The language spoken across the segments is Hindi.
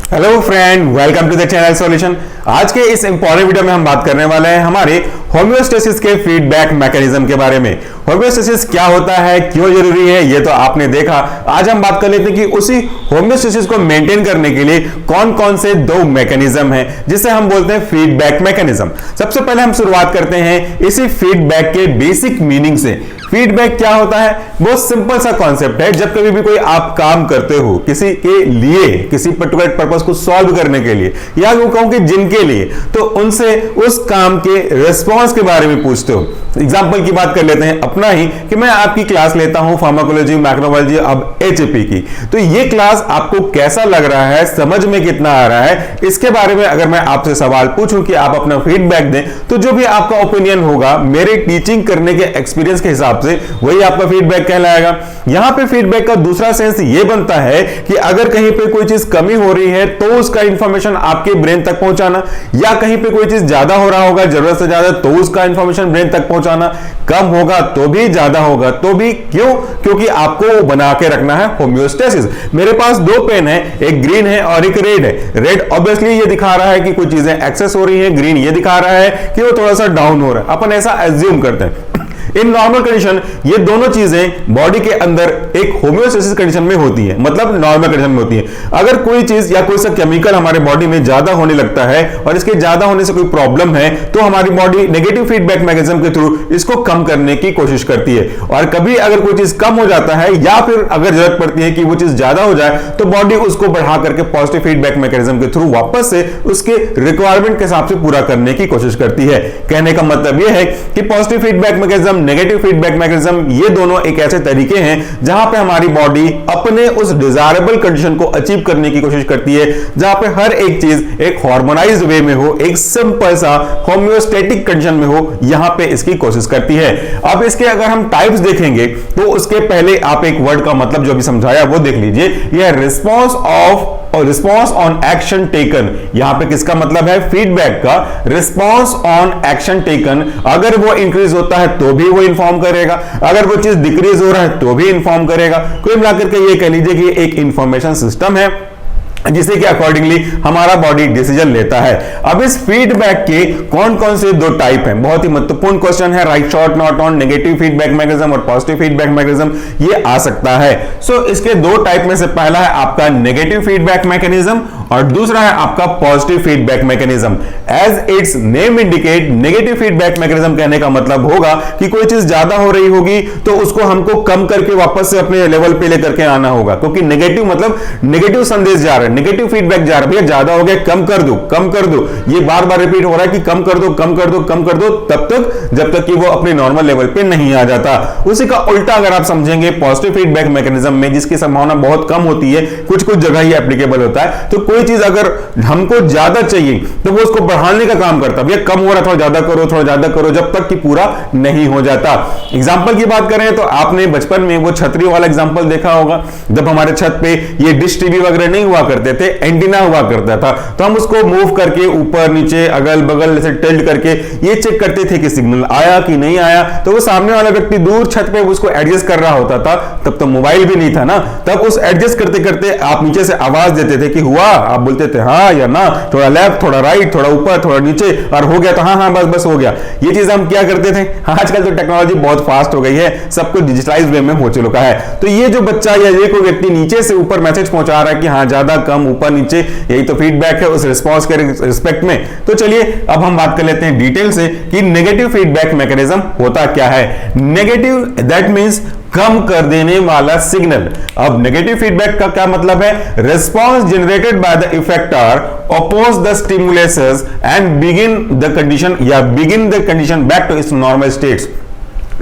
Hello friend, welcome to the channel solution. आज के इस इंपॉर्टेंट वीडियो में हम बात करने वाले हैं हमारे होम्योस्टेसिस के फीडबैक मैकेनिज्म के बारे में। होम्योस्टेसिस क्या होता है, क्यों जरूरी है, ये तो आपने देखा। आज हम बात कर लेते हैं कि उसी होम्योस्टेसिस को मेंटेन करने के लिए कौन कौन से दो मैकेनिज्म हैं जिसे हम बोलते हैं फीडबैक मैकेनिज्म। सबसे पहले हम शुरुआत करते हैं इसी फीडबैक के बेसिक मीनिंग से। फीडबैक क्या होता है? बहुत सिंपल सा कॉन्सेप्ट है। जब कभी भी कोई आप काम करते हो किसी के लिए, किसी पर्टिकुलर पर्पस को सॉल्व करने के लिए, या वो कहूं कि जिनके लिए, तो उनसे उस काम के रिस्पॉन्स के बारे में पूछते हो। एग्जांपल की बात कर लेते हैं अपना ही, कि मैं आपकी क्लास लेता हूं फार्माकोलॉजी, मैक्रोबायोलॉजी, अब एचएपी की। तो ये क्लास आपको कैसा लग रहा है, समझ में कितना आ रहा है, इसके बारे में अगर मैं आपसे सवाल पूछूं कि आप अपना फीडबैक दें, तो जो भी आपका ओपिनियन होगा मेरे टीचिंग करने के एक्सपीरियंस के हिसाब से, वही आपका फीडबैक कहलाएगा। यहां पे फीडबैक का दूसरा सेंस ये बनता है कि अगर कहीं पे कोई चीज कमी हो रही है तो उसका इंफॉर्मेशन आपके ब्रेन तक पहुंचाना, या कहीं पे कोई चीज ज्यादा हो रहा होगा, जरूरत से ज्यादा, तो उसका इंफॉर्मेशन ब्रेन तक पहुंचाना, कम होगा तो भी, ज्यादा होगा तो भी। क्यों? क्योंकि आपको बना के रखना है होम्योस्टेसिस। मेरे पास दो पेन है, एक ग्रीन है और एक रेड है। रेड ऑब्वियसली ये दिखा रहा है कि कुछ चीजें एक्सेस हो रही है, ग्रीन ये दिखा रहा है कि वो थोड़ा सा डाउन हो रहा है। अपन ऐसा एज्यूम करते हैं। इन नॉर्मल कंडीशन ये दोनों चीजें बॉडी के अंदर एक होम्योस्टेसिस कंडीशन में होती है, मतलब नॉर्मल कंडीशन में होती है। अगर कोई चीज या कोई सा केमिकल हमारे बॉडी में ज्यादा होने लगता है और इसके ज्यादा होने से कोई प्रॉब्लम है, तो हमारी बॉडी नेगेटिव फीडबैक मैकेनिज्म के थ्रू इसको कम करने की कोशिश करती है। और कभी अगर कोई चीज कम हो जाता है या फिर अगर जरूरत पड़ती है कि वो चीज ज्यादा हो जाए, तो बॉडी उसको बढ़ा करके पॉजिटिव फीडबैक मैकेनिज्म के थ्रू वापस से उसके रिक्वायरमेंट के हिसाब से पूरा करने की कोशिश करती है। कहने का मतलब यह है कि positive feedback mechanism, negative feedback mechanism, ये दोनों एक ऐसे तरीके हैं जहां पे हमारी बॉडी अपने उस डिजायरेबल कंडीशन को अचीव करने की कोशिश करती है, जहां पे हर एक चीज एक हार्मोनाइज्ड वे में हो, एक सिंपल सा होम्योस्टेटिक कंडीशन में हो, यहां पे इसकी कोशिश करती है। अब इसके अगर हम टाइप्स देखेंगे तो उसके पहले आप एक वर्ड का मतलब जो भी समझाया वो देख लीजिए। यह रिस्पॉन्स ऑन एक्शन टेकन, यहां पे किसका मतलब है? फीडबैक का। रिस्पॉन्स ऑन एक्शन टेकन, अगर वो इंक्रीज होता है तो भी वो इंफॉर्म करेगा, अगर वो चीज डिक्रीज हो रहा है तो भी इंफॉर्म करेगा। कुल मिलाकर के ये कह लीजिए कि एक इंफॉर्मेशन सिस्टम है जिसे कि अकॉर्डिंगली हमारा बॉडी डिसीजन लेता है। अब इस फीडबैक के कौन कौन से दो टाइप हैं, बहुत ही महत्वपूर्ण क्वेश्चन है। Right, short, not on, negative feedback mechanism और पॉजिटिव फीडबैक मैकेनिज्म, ये आ सकता है। सो इसके दो टाइप में से पहला है आपका नेगेटिव फीडबैक मैकेनिज्म और दूसरा है आपका positive feedback mechanism. As its name indicate, negative feedback mechanism कहने का मतलब होगा कि कोई चीज ज्यादा हो रही होगी तो उसको हमको कम करके वापस से अपने लेवल पे लेकर के आना होगा, क्योंकि नेगेटिव मतलब नेगेटिव संदेश जा रहा है, नेगेटिव फीडबैक जा रहा है, भैया ज्यादा हो गया, कम कर दो, कम कर दो। ये बार बार रिपीट हो रहा है कि कम कर दो, कम कर दो, कम कर दो, तब तक जब तक कि वो अपने नॉर्मल लेवल पे नहीं आ जाता। उसी का उल्टा अगर आप समझेंगे पॉजिटिव फीडबैक मैकेनिज्म में, जिसकी संभावना बहुत कम होती है, कुछ कुछ जगह ही एप्लीकेबल होता है, तो कोई चीज अगर हमको ज्यादा चाहिए तो वो उसको बढ़ाने का काम करता है। भैया कम हो रहा, थोड़ा ज्यादा करो, थोड़ा ज्यादा करो, जब तक कि पूरा नहीं हो जाता। एग्जाम्पल की बात करें तो आपने बचपन में वो छतरी वाला एग्जाम्पल देखा होगा। जब हमारे छत पे ये डिश टीवी वगैरह नहीं हुआ करते थे, एंटीना हुआ करता था, तो हम उसको मूव करके ऊपर नीचे अगल बगल से टिल्ट करके ये चेक करते थे कि सिग्नल आया कि नहीं आया। तो वो सामने वाला व्यक्ति दूर छत पे उसको एडजस्ट कर रहा होता था, तब तो मोबाइल भी नहीं था ना, तब उस एडजस्ट करते करते आप नीचे से आवाज देते थे कि हुआ, आप बोलते थे हाँ या ना, थोड़ा लेफ्ट, थोड़ा राइट, थोड़ा ऊपर, थोड़ा नीचे, और हो गया तो हाँ हाँ बस बस हो गया। ये चीज हम क्या करते थे। आजकल तो टेक्नोलॉजी बहुत फास्ट हो गई है, सब कुछ डिजिटलाइज्ड वे में हो चुका है। तो ये जो बच्चा या ये कोई व्यक्ति नीचे से ऊपर मैसेज पहुंचा रहा है कि हाँ ज्यादा, कम, ऊपर, नीचे, यही तो फीडबैक है उस रिस्पॉन्स के रिस्पेक्ट में। तो चलिए अब हम बात कर लेते हैं डिटेल से कि नेगेटिव फीडबैक मैकेनिज्म होता क्या है। नेगेटिव दैट मींस कम कर देने वाला सिग्नल। अब नेगेटिव फीडबैक का क्या मतलब है? Response generated by the effector oppose the stimuluses and begin the condition back to its normal states।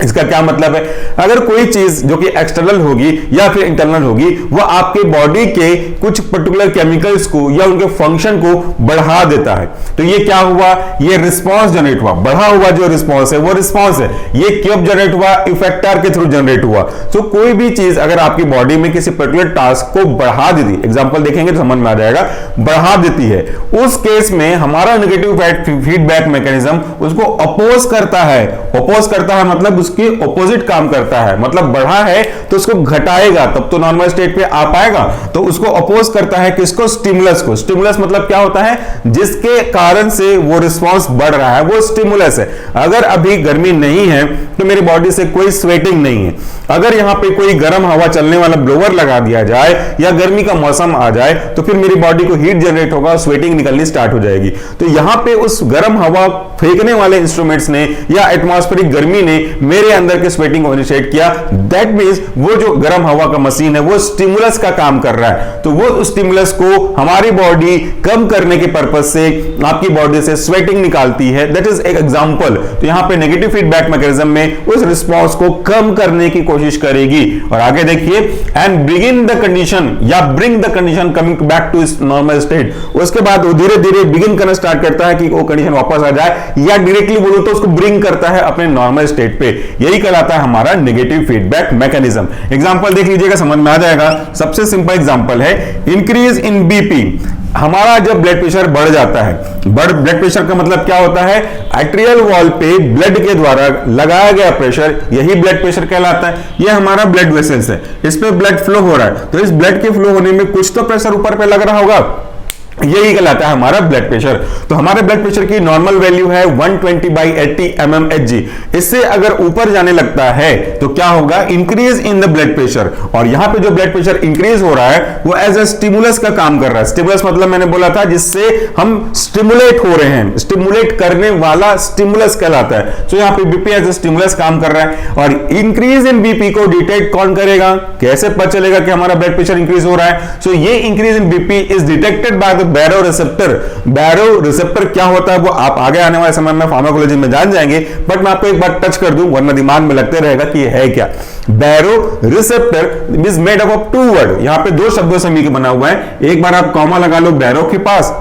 इसका क्या मतलब है? अगर कोई चीज जो कि एक्सटर्नल होगी या फिर इंटरनल होगी, वो आपके बॉडी के कुछ पर्टिकुलर केमिकल्स को या उनके फंक्शन को बढ़ा देता है, तो ये क्या हुआ? ये रिस्पांस जनरेट हुआ। बढ़ा हुआ जो रिस्पांस है वो रिस्पांस है। ये कब जनरेट हुआ? इफेक्टर के थ्रू जनरेट हुआ। तो कोई भी चीज अगर आपकी बॉडी में किसी पर्टिकुलर टास्क को बढ़ा देती, एग्जांपल देखेंगे तो समझ में आ जाएगा, बढ़ा देती है, उस केस में हमारा नेगेटिव फीडबैक मैकेनिज्म उसको अपोज करता है। अपोज करता है मतलब उसके ऑपोजिट काम करता है, मतलब बढ़ा है तो उसको घटाएगा तब तो नॉर्मल स्टेट पे आ पाएगा, तो उसको अपोज करता है किसको, स्टिमुलस को। स्टिमुलस मतलब क्या होता है, जिसके कारण से वो रिस्पांस बढ़ रहा है, वो स्टिमुलस है। अगर अभी गर्मी नहीं है तो मेरी बॉडी से कोई स्वेटिंग नहीं है। अगर यहां पे कोई गर्म हवा चलने वाला ब्लोअर लगा दिया जाए या गर्मी का मौसम आ जाए तो फिर मेरी बॉडी को हीट जनरेट होगा, स्वेटिंग निकलनी स्टार्ट हो जाएगी। तो यहां पे उस गर्म हवा फेंकने वाले इंस्ट्रूमेंट्स ने या एटमॉस्फेरिक गर्मी ने मेरे अंदर के स्वेटिंग को इनिशिएट किया। दैट मींस वो जो गर्म हवा का मशीन है वो स्टिमुलस का काम कर रहा है, तो वो स्टिमुलस को हमारी बॉडी कम करने के पर्पज से आपकी बॉडी से स्वेटिंग निकालती है। दैट इज एक एग्जांपल। तो यहां पे नेगेटिव फीडबैक मैकेनिज्म में उस रिस्पांस को कम करने की कोशिश करेगी। और आगे देखिए, एंड बिगिन द कंडीशन या bring the condition coming back to its normal state. उसके बाद वो धीरे धीरे बिगिन करना स्टार्ट करता है कि वो कंडीशन वापस आ जाए, या डायरेक्टली बोलो तो उसको ब्रिंग करता है अपने नॉर्मल स्टेट पे। यही कहलाता है हमारा नेगेटिव फीडबैक मैकेनिज्म। एग्जांपल देख लीजिएगा, समझ में आ जाएगा। सबसे सिंपल एग्जांपल है इंक्रीज इन बीपी। हमारा जब ब्लड प्रेशर बढ़ जाता है, ब्लड प्रेशर का मतलब क्या होता है, आर्टेरियल वॉल पे ब्लड के द्वारा लगाया गया प्रेशर, यही ब्लड प्रेशर कहलाता है। ये हमारा ब्लड वेसल्स है, इस पे ब्लड फ्लो हो रहा है, तो इस ब्लड के फ्लो होने में कुछ तो प्रेशर ऊपर पे लग रहा होगा, यही कहलाता है हमारा ब्लड प्रेशर। तो हमारे ब्लड प्रेशर की नॉर्मल वैल्यू है 120/80 mmHg। इससे अगर ऊपर जाने लगता है तो क्या होगा, increase in the blood pressure. और यहां पे जो ब्लड प्रेशर इंक्रीज हो रहा है वो एज अ स्टिमुलस का काम कर रहा है। स्टिमुलस मतलब मैंने बोला था जिससे हम स्टिमुलेट हो रहे हैं, स्टिमुलेट करने वाला स्टिमुलस कहलाता है। तो यहां पे बीपी एज अ स्टिमुलस काम कर रहा है। और इंक्रीज इन बीपी को डिटेक्ट कौन करेगा, कैसे पता चलेगा कि हमारा ब्लड प्रेशर इंक्रीज हो रहा है। सो ये increase in BP is detected by baroreceptor. Baroreceptor क्या होता है वो आप आगे आने वाले समय में फार्माकोलॉजी में जान जाएंगे, बट मैं आपको एक बार टच कर दूं वरना दिमाग में लगते रहेगा कि ये है क्या। Baroreceptor is made up of 2 word. यहां पे 2 शब्दों से मिलकर बना हुआ है। एक बार आप कॉमा लगा लो बैरो के पास,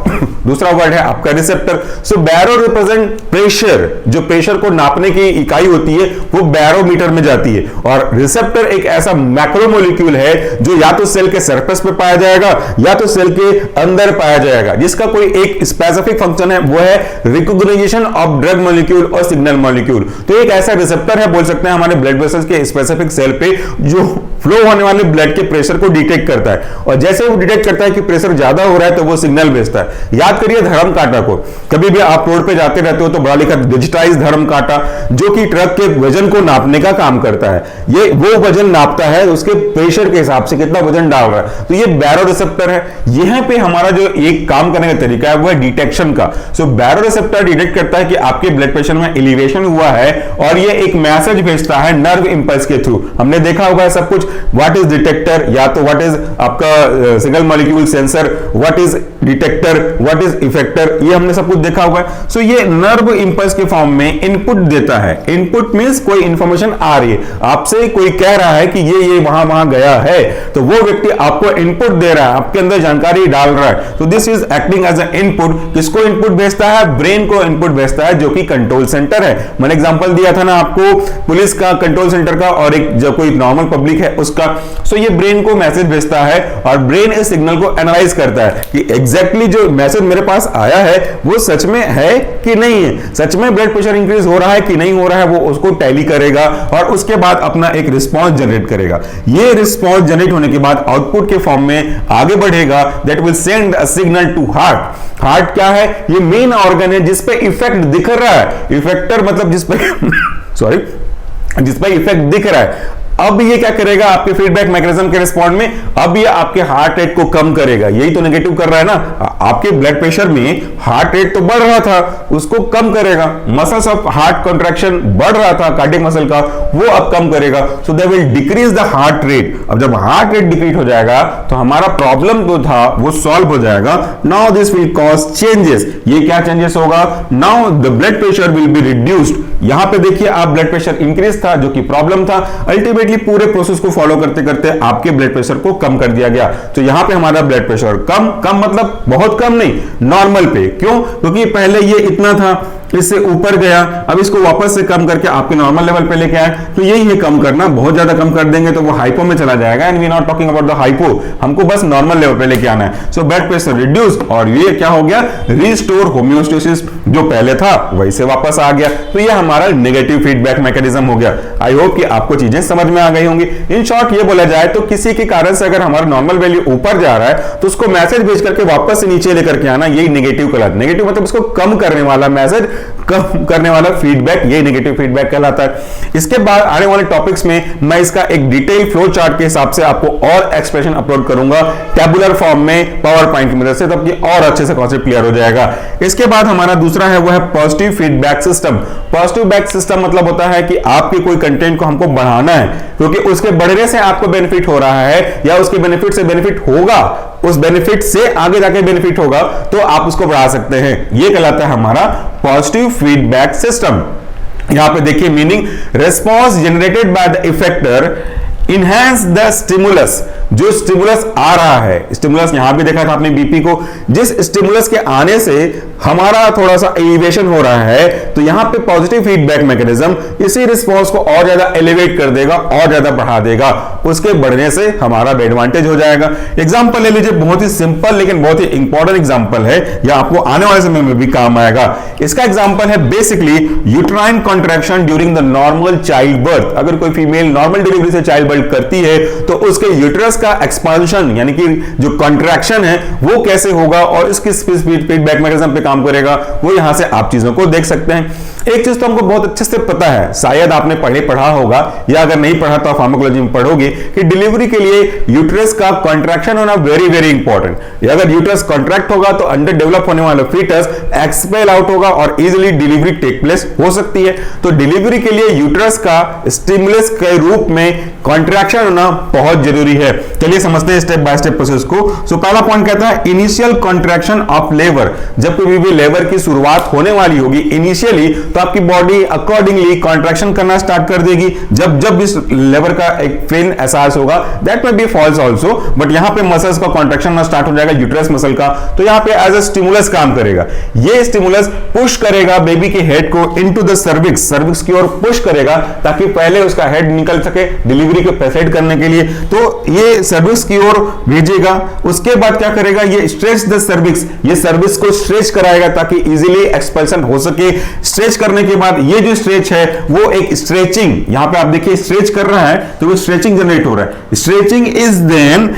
दूसरा वर्ड है आपका रिसेप्टर। सो बैरो रिप्रेजेंट प्रेशर, जो प्रेशर को नापने की इकाई होती है वो बैरोमीटर में जाती है। और रिसेप्टर एक ऐसा मैक्रोमोलिक्यूल है जो या तो सेल के सरफेस पे पाया जाएगा या तो सेल के अंदर पाया जाएगा, जिसका कोई एक स्पेसिफिक फंक्शन है, वो है रिकॉग्निशन ऑफ ड्रग मॉलिक्यूल और सिग्नल मॉलिक्यूल। तो एक ऐसा रिसेप्टर है, बोल सकते हैं हमारे ब्लड वेसल्स के स्पेसिफिक सेल पे, जो फ्लो होने वाले ब्लड के प्रेशर को डिटेक्ट करता है। और जैसे वो डिटेक्ट करता है कि प्रेशर ज्यादा हो रहा है तो वो सिग्नल भेजता है। याद करिए धर्म कांटा को, कभी भी आप रोड पे जाते रहते हो तो बड़ा लिखा डिजिटाइज धर्म कांटा, जो कि ट्रक के वजन को नापने का काम करता है। ये वो वजन नापता है उसके प्रेशर के हिसाब से कितना वजन डाल रहा है। तो ये बैरो रिसेप्टर है। यहां पे हमारा जो एक काम करने का तरीका है वो है डिटेक्शन का। सो बैरो रिसेप्टर डिटेक्ट करता है कि आपके ब्लड प्रेशर में एलिवेशन हुआ है और ये एक मैसेज भेजता है नर्व इंपल्स के थ्रू। हमने देखा होगा सब कुछ, व्हाट इज डिटेक्टर, या तो व्हाट इज आपका single molecule sensor, what is detector, what is effector, ये हमने सब कुछ देखा होगा। सो ये नर्व इंपल्स के फॉर्म में इनपुट देता है। इनपुट मींस कोई इंफॉर्मेशन आ रही है आपसे, कोई कह रहा है कि ये वहां वहां गया है, तो वो व्यक्ति आपको इनपुट दे रहा है, आपके अंदर जानकारी डाल रहा है। तो this is acting as a input. किसको इनपुट भेजता है, ब्रेन को इनपुट भेजता है, जो कि कंट्रोल सेंटर है। मैंने एग्जांपल दिया था ना आपको पुलिस का, कंट्रोल सेंटर का, और एक जो कोई नॉर्मल पब्लिक है उसका। सो ये ब्रेन को मैसेज भेजता है और ब्रेन इस सिग्नल को एनालाइज करता है कि एग्जैक्टली जो मैसेज मेरे पास आया है वो सच में है कि नहीं है, सच में ब्लड प्रेशर इंक्रीज हो रहा है कि नहीं हो रहा है, वो उसको टैली करेगा और उसके बाद अपना एक रिस्पॉन्स जनरेट करेगा। ये रिस्पॉन्स जनरेट होने के बाद आउटपुट के फॉर्म में आगे बढ़ेगा, that will send a signal to heart. Heart क्या है, ये मेन ऑर्गन है जिस पे इफेक्ट दिख रहा है। इफेक्टर मतलब जिस पे सॉरी जिस पे इफेक्ट दिख रहा है। अब ये क्या करेगा आपके फीडबैक मैकेनिज्म के रिस्पॉन्ड में, अब ये आपके हार्ट रेट को कम करेगा। यही तो नेगेटिव कर रहा है ना, आपके ब्लड प्रेशर में हार्ट रेट तो बढ़ रहा था उसको कम करेगा। मसल्स ऑफ हार्ट कॉन्ट्रैक्शन बढ़ रहा था कार्डियक मसल का, वो अब कम करेगा। So they will decrease the heart rate. अब जब हार्ट रेट डिक्रीज हो जाएगा तो हमारा प्रॉब्लम जो था वो सॉल्व हो जाएगा। Now this will cause changes. ये क्या चेंजेस होगा, now the blood pressure will be reduced. यहां पे देखिए आप ब्लड प्रेशर इंक्रीज था जो कि प्रॉब्लम था, अल्टीमेटली पूरे प्रोसेस को फॉलो करते करते आपके ब्लड प्रेशर को कम कर दिया गया। तो यहां पे हमारा ब्लड प्रेशर कम मतलब बहुत कम नहीं, नॉर्मल पे। क्यों, क्योंकि पहले ये इतना था, इससे ऊपर गया, अब इसको वापस से कम करके आपके नॉर्मल लेवल पे लेके आए, तो यही है कम करना। बहुत ज्यादा कम कर देंगे तो वो हाइपो में चला जाएगा, and we not talking about the hypo, हमको बस नॉर्मल लेवल पे लेके आना है। सो ब्लड प्रेशर रिड्यूस, और ये क्या हो गया, रिस्टोर होम्योस्टेसिस, जो पहले था वही से वापस आ गया। तो ये हमारा नेगेटिव फीडबैक मैकेनिज्म हो गया। आई होप कि आपको चीजें समझ में आ गई होंगी। इन शॉर्ट ये बोला जाए तो किसी के कारण से अगर हमारा नॉर्मल वैल्यू ऊपर जा रहा है तो उसको मैसेज भेज करके वापस से नीचे लेकर के आना, यही नेगेटिव कहलाता है। नेगेटिव मतलब उसको कम करने वाला मैसेज, कम करने वाला फीडबैक, यही नेगेटिव फीडबैक कहलाता है। इसके बाद आने वाले टॉपिक्स में मैं इसका एक डिटेल फ्लो चार्ट के हिसाब से आपको और एक्सप्रेशन अपलोड करूंगा टेबुलर फॉर्म में पावर पॉइंट की मदद से, तब ये और अच्छे से कॉन्सेप्ट क्लियर हो जाएगा। इसके बाद हमारा दूसरा है वो है positive feedback system. Positive feedback system मतलब होता है कि आपके कोई कंटेंट को हमको बढ़ाना है, क्योंकि उसके बढ़ने से आपको बेनिफिट हो रहा है या उसके बेनिफिट से बेनिफिट होगा, उस बेनिफिट से आगे जाके बेनिफिट होगा, तो आप उसको बढ़ा सकते हैं। यह कहलाता है हमारा पॉजिटिव फीडबैक सिस्टम। यहां पे देखिए meaning, response generated by the effector enhance the stimulus. जो स्टिमुलस आ रहा है, स्टिमुलस यहां भी देखा था आपने बीपी को, जिस स्टिमुलस के आने से हमारा थोड़ा सा एलिवेशन हो रहा है, तो यहां पे पॉजिटिव फीडबैक मैकेनिज्म इसी रिस्पॉन्स को और ज्यादा एलिवेट कर देगा, और ज्यादा बढ़ा देगा। उसके बढ़ने से हमारा एडवांटेज हो जाएगा। एग्जांपल ले लीजिए, बहुत ही सिंपल लेकिन बहुत ही इंपॉर्टेंट एग्जांपल है, या आपको आने वाले समय में भी काम आएगा। इसका एग्जांपल है basically uterine contraction during the normal child birth. अगर कोई फीमेल नॉर्मल डिलीवरी से चाइल्ड बर्थ करती है तो उसके यूट्रस का एक्सपांशन यानी कि जो कॉन्ट्रैक्शन है वो कैसे होगा और इसकी फीडबैक मैकेनिज्म पे काम करेगा, वो यहां से आप चीजों को देख सकते हैं। एक चीज तो हमको बहुत अच्छे से पता है, शायद आपने पढ़ा होगा, या अगर नहीं पढ़ा तो आप फार्माकोलॉजी में पढ़ोगे कि डिलीवरी के लिए यूट्रस का कॉन्ट्रैक्शन होना वेरी वेरी इंपॉर्टेंट। अगर यूट्रस कॉन्ट्रैक्ट होगा तो अंडर डेवलप होने वाला फीटस एक्सपेल आउट होगा और इजीली डिलीवरी टेक प्लेस हो सकती है। तो डिलीवरी के लिए यूट्रस का स्टिमुलस के रूप में कॉन्ट्रैक्शन होना बहुत जरूरी है। चलिए समझते हैं स्टेप बाय स्टेप प्रोसेस को। सो पहला पॉइंट कहता है इनिशियल कॉन्ट्रैक्शन ऑफ लेबर। जब कभी भी लेबर की शुरुआत होने वाली होगी इनिशियली, तो आपकी बॉडी अकॉर्डिंगली कॉन्ट्रैक्शन करना स्टार्ट कर देगी। जब इस लेबर का एक पेन एहसास होगा, दैट में बी फॉल्स आल्सो, बट यहां पे मसल्स का कॉन्ट्रैक्शन स्टार्ट हो जाएगा, यूट्रस मसल का, तो यहां पे एज अ स्टिमुलस काम करेगा। ये स्टिमुलस पुश करेगा बेबी के हेड को इनटू द सर्विक्स, सर्विक्स की ओर पुश करेगा ताकि पहले उसका हेड निकल सके डिलीवरी को फैसिलिटेट करने के लिए। तो ये सर्विक्स की ओर भेजेगा। उसके बाद क्या करेगा, ये स्ट्रेच द सर्विक्स, ये सर्विक्स को स्ट्रेच कराएगा ताकि इजीली एक्सपल्सन हो सके। स्ट्रेच करने के बाद ये जो स्ट्रेच है वो एक स्ट्रेचिंग, यहां पे आप देखिए स्ट्रेच कर रहा है तो वो स्ट्रेचिंग जनरेट हो रहा है। Stretching is then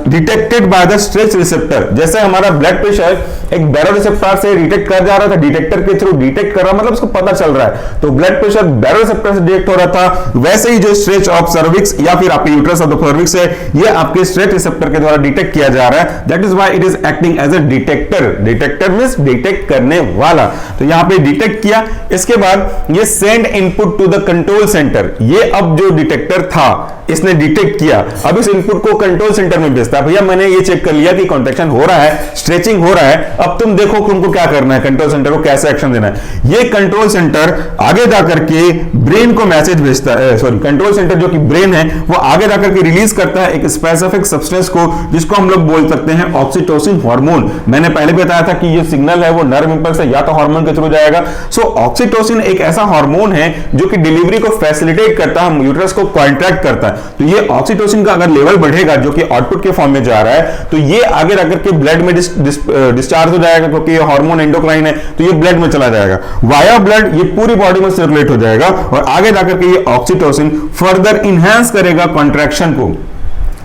detected by the stretch receptor. जैसे हमारा ब्लड प्रेशर एक बैरो रिसेप्टर से डिटेक्ट कर जा रहा था, डिटेक्टर के थ्रू डिटेक्ट कर रहा मतलब उसको पता चल रहा है, तो ब्लड प्रेशर बैरो रिसेप्टर से डिटेक्ट हो रहा था, वैसे ही जो स्ट्रेच ऑफ सर्विक्स या फिर आपके यूट्रस ऑफ द सर्विक्स है, ये आपके स्ट्रेच रिसेप्टर के द्वारा डिटेक्ट किया जा रहा है। That is why it is acting as a detector. Detector means detect करने वाला। तो यहां पे डिटेक्ट किया, इसके बाद ये send input to the control centre. ये अब जो डिटेक्टर था इसने डिटेक्ट किया, अब इस इनपुट को कंट्रोल सेंटर में भेजता है। भैया मैंने ये चेक कर लिया कि कॉन्ट्रैक्शन हो रहा है, स्ट्रेचिंग हो रहा है, अब तुम देखो तुमको क्या करना है, कंट्रोल सेंटर को कैसे एक्शन देना है। ये कंट्रोल सेंटर आगे जाकर के ब्रेन को मैसेज भेजता है, सॉरी कंट्रोल सेंटर जो कि ब्रेन है वो आगे जाकर के रिलीज करता है एक स्पेसिफिक सब्सटेंस को, जिसको हम लोग बोल सकते हैं ऑक्सीटोसिन हार्मोन। मैंने पहले बताया था कि ये सिग्नल है वो नर्व इंपल्स है या तो हार्मोन के थ्रू जाएगा। सो ऑक्सीटोसिन एक ऐसा हार्मोन है जो कि डिलीवरी को फैसिलिटेट करता है, यूट्रस को कॉन्ट्रैक्ट करता है। तो ये ऑक्सीटोसिन का अगर लेवल बढ़ेगा जो कि आउटपुट के फॉर्म में जा रहा है, तो ये आगे जाकर के ब्लड में डिस्चार्ज हो जाएगा, क्योंकि ये हार्मोन एंडोक्राइन है, तो ये ब्लड में चला जाएगा। वाया ब्लड ये पूरी बॉडी में सर्कुलेट हो जाएगा और आगे जाकर के ये ऑक्सीटोसिन फर्दर इनहैंस करेगा कॉन्ट्रैक्शन को,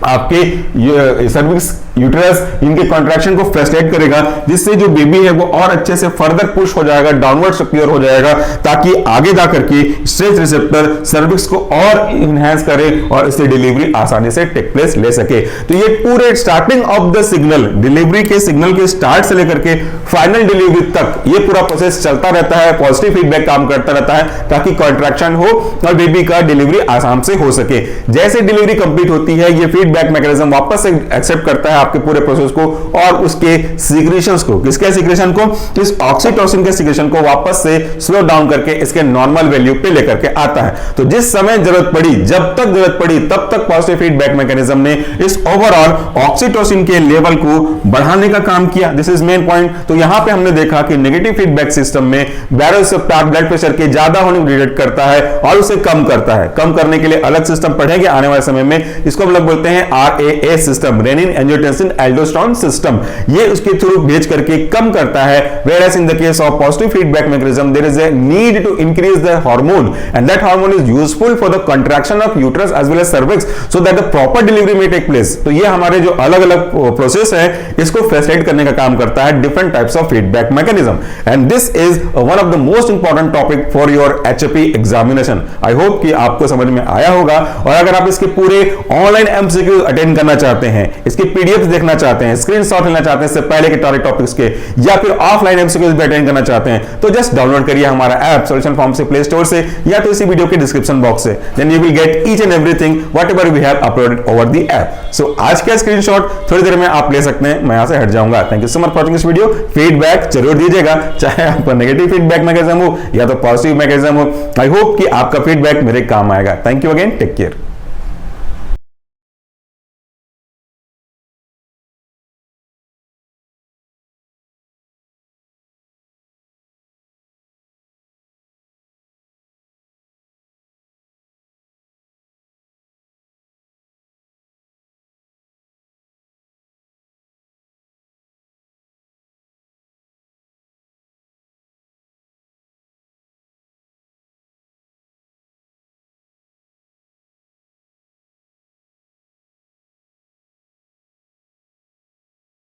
आपके सर्विक्स यूट्रस इनके कॉन्ट्रैक्शन को फैसिलिटेट करेगा, जिससे जो बेबी है वो और अच्छे से फर्दर पुश हो जाएगा, डाउनवर्ड सिक्योर हो जाएगा, ताकि आगे जाकर के स्ट्रेच रिसेप्टर सर्विक्स को और इनहैंस करे और इससे डिलीवरी आसानी से टेक प्लेस ले सके। तो ये पूरे starting of the signal, delivery के सिग्नल के स्टार्ट से लेकर के फाइनल डिलीवरी तक ये पूरा प्रोसेस चलता रहता है, पॉजिटिव फीडबैक काम करता रहता है ताकि कॉन्ट्रैक्शन हो और बेबी का डिलीवरी आसान से हो सके। जैसे डिलीवरी कंप्लीट होती है ये फीडबैक मैकेनिज्म वापस से एक्सेप्ट करता है आपके पूरे प्रोसेस को और उसके सीक्रेशंस को, किसके सीक्रेशन को, इस ऑक्सीटोसिन के सीक्रेशन को वापस से स्लो डाउन करके इसके नॉर्मल वैल्यू पे लेकर के आता है। तो जिस समय जरूरत पड़ी, जब तक जरूरत पड़ी, तब तक पॉजिटिव फीडबैक मैकेनिज्म ने इस ओवरऑल ऑक्सीटोसिन के लेवल को बढ़ाने का काम किया। This is main point. तो यहां पे हमने देखा कि नेगेटिव फीडबैक सिस्टम में बैरोसेप्टार ब्लड प्रेशर के ज्यादा होने को डिटेक्ट करता है और उसे कम करता है। कम करने के लिए अलग सिस्टम पढ़ेंगे आने वाले समय में, इसको हम लोग बोलते हैं RAA system, renin angiotensin aldosterone system. ये उसके थ्रू भेज करके कम करता है। whereas in the case of positive feedback mechanism there is a need to increase the hormone and that hormone is useful for the contraction of uterus as well as cervix so that the proper delivery may take place। तो ये हमारे जो अलग अलग प्रोसेस है इसको फैसिलिटेट करने का काम करता है different types of feedback mechanism. And this is one of the most important topic for your HFE examination. I hope कि आपको समझ में आया होगा। और अगर आप इसके पूरे ऑनलाइन MCQ अटेंड करना चाहते हैं, इसके PDF देखना चाहते हैं, स्क्रीनशॉट लेना चाहते हैं इससे पहले के सारे टॉपिक्स के, या फिर ऑफलाइन MCQ भी अटेंड करना चाहते हैं, तो जस्ट डाउनलोड करिए हमारा ऐप सॉल्यूशन फॉर्म से, प्ले स्टोर से, या तो इसी वीडियो के डिस्क्रिप्शन बॉक्स से। Then you will get each and everything whatever we have uploaded over the app. So आज का स्क्रीनशॉट थोड़ी देर में आप ले सकते हैं, मैं यहां से हट जाऊंगा। Thank you so much for watching this video. Feedback जरूर दीजिएगा, चाहे आपका नेगेटिव फीडबैक मैकेनिज्म हो या तो पॉजिटिव मैकेनिज्म हो। आई होप कि आपका फीडबैक मेरे काम आएगा। Thank you again, take care.